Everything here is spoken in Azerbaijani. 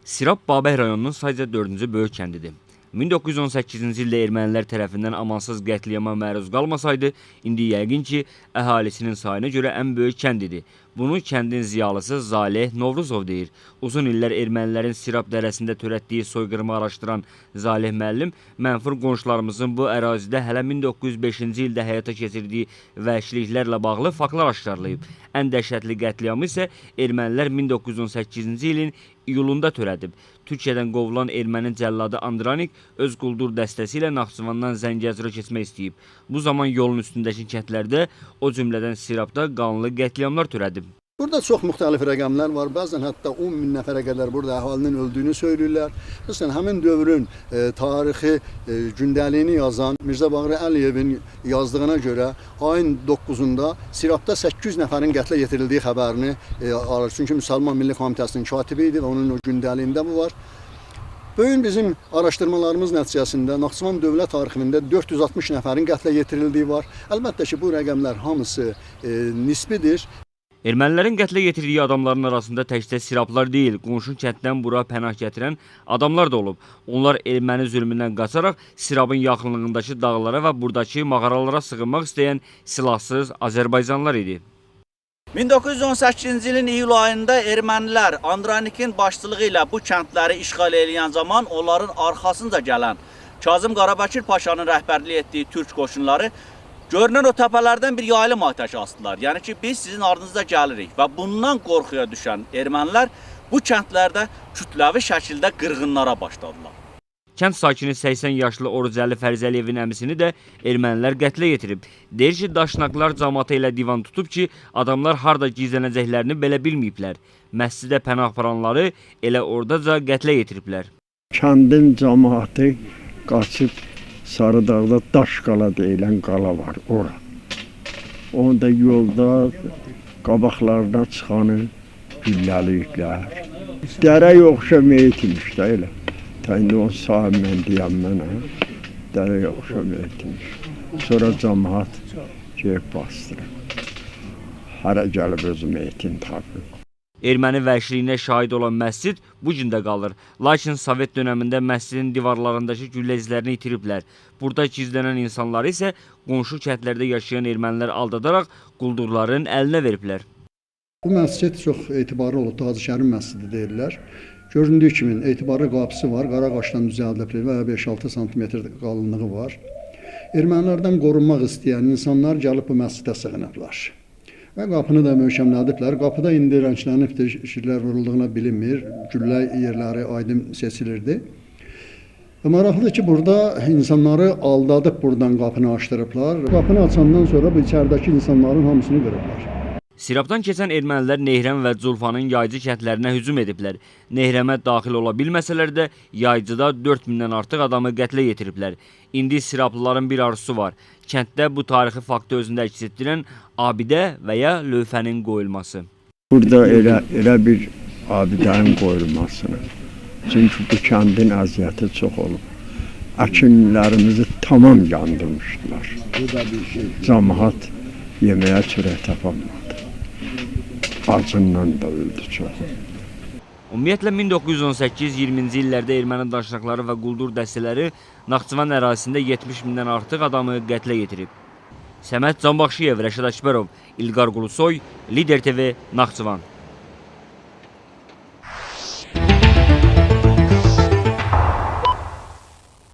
Sirab Babək rayonunun sayca 4-cü böyük kəndidir. 1918-ci ildə ermənilər tərəfindən amansız qətliama məruz qalmasaydı, indi yəqin ki, əhalisinin sayına görə ən böyük kəndidir. Bunu kəndin ziyalısı Zaleh Novruzov deyir. Uzun illər ermənilərin Sirab dərəsində törətdiyi soyqırımı araşdıran Zaleh müəllim, mənfur qonşularımızın bu ərazidə hələ 1905-ci ildə həyata keçirdiyi vəhşiliklərlə bağlı faktlar aşkarlayıb. Ən dəhşətli qətliamı isə ermənilər 1918-ci ilin iyulunda törədib. Türkiyədən qovulan erməni cəlladı Andranik öz quldur dəstəsi ilə Naxçıvandan Zəngəzura keçmək istəyib. Bu zaman yolun üstündəki kəndlərdə, o cümlədən Sirabda qanlı qətliamlar törədib. Burada çox müxtəlif rəqəmlər var. Bəzən hətta 10 min nəfərə qədər burada əhalinin öldüyünü söyləyirlər. Məsələn, həmin dövrün tarixi gündəliyini yazan Mirzə Bağırı Əliyevin yazdığına görə ayın 9-unda Sirabda 800 nəfərin qətlə yetirildiyi xəbərini alır. Çünki Müsəlman Milli Komitəsinin katibi idi və onun o gündəliyində bu var. Bugün bizim araşdırmalarımız nəticəsində Naxçıvan dövlət tarixində 460 nəfərin qətlə yetirildiyi var. Əlbəttə ki, bu rəqəmlər hamısı nisbidir. Ermənilərin qətlə yetirdiyi adamların arasında təkcə Sirablar deyil, qonşu kənddən bura pənah gətirən adamlar da olub. Onlar erməni zülmündən qaçaraq Sirabın yaxınlığındakı dağlara və buradakı mağaralara sığınmaq istəyən silahsız Azərbaycanlılar idi. 1918-ci ilin iyul ayında ermənilər Andranikin başçılığı ilə bu kəndləri işğal edən zaman onların arxasınca gələn Kazım Qarabəkir Paşanın rəhbərlik etdiyi türk qoşunları görünən o təpələrdən bir yaylım atəşi asdılar. Yəni ki, biz sizin ardınızda gəlirik və bundan qorxuya düşən ermənilər bu kəndlərdə kütləvi şəkildə qırğınlara başladılar. Kənd sakini 80 yaşlı Orucəli Fərzəliyevin əmisini də ermənilər qətlə yetirib. Deyir ki, daşnaqlar cəmaata ilə divan tutub ki, adamlar harda gizlənəcəklərini belə bilməyiblər. Məscidə pənah aparanları elə oradaca qətlə yetiriblər. Kəndin cəmaatı qaçıb Sarıdağda Daşqala deyilən qala var, ora. Onda yolda qabaqlarına çıxanı gülləliyiklər. Dərə yoxşa meyitmiş də elə. İndi onu sahib mən deyəm mənə. Dərə yoxşa meyitmiş. Sonra cəmaat gəlib bastırıb. Hara gəlib özü meyitini tapıb. Erməni vəhşiliyinə şahid olan məscid bu gün də qalır. Lakin Sovet dönəmində məscidin divarlarındakı güllə izlərini itiriblər. Burada gizlənən insanları isə qonşu kəndlərdə yaşayan ermənilər aldadaraq quldurların əlinə veriblər. Bu məscid çox etibarlı olub, Hacı Şərim məscidi deyirlər. Göründüyü kimi etibarlı qapısı var, qara qaşdan düzəldilib və 5-6 sm qalınlığı var. Ermənilərdən qorunmaq istəyən insanlar gəlib bu məscidə sığınıblar. Və qapını da möhkəmlədiblər. Qapıda indi rəngçilənib şirlər vurulduğuna bilinmir. Güllə yerləri aydın seçilirdi. Və maraqlıdır ki, burada insanları aldadıb buradan qapını açdırıblar. Qapını açandan sonra bu içəridəki insanların hamısını qırıblar. Sirabdan keçən ermənilər Nehrəm və Culfanın yaycı kəndlərinə hücum ediblər. Nehrəmə daxil ola bilməsələr də yaycıda 4000-dən artıq adamı qətlə yetiriblər. İndi Sirablıların bir arzusu var. Kənddə bu tarixi faktı özündə əks etdirən abidə və ya lövhənin qoyulması. Burada elə bir abidənin qoyulmasını. Çünki bu kəndin əziyyəti çox olub. Əkinlərimizi tamam yandırmışdılar. Cəmaat yeməyə çörək tapamadı. Acından da öldü çox. Ümumiyyətlə 1918-20-ci illərdə erməni daşnaqları və quldur dəstələri Naxçıvan ərazisində 70 mindən artıq adamı qətlə yetirib. Səməd Canbaxşıyev, Rəşad Əkbərov, İlqar Qulusoy, Lider TV, Naxçıvan.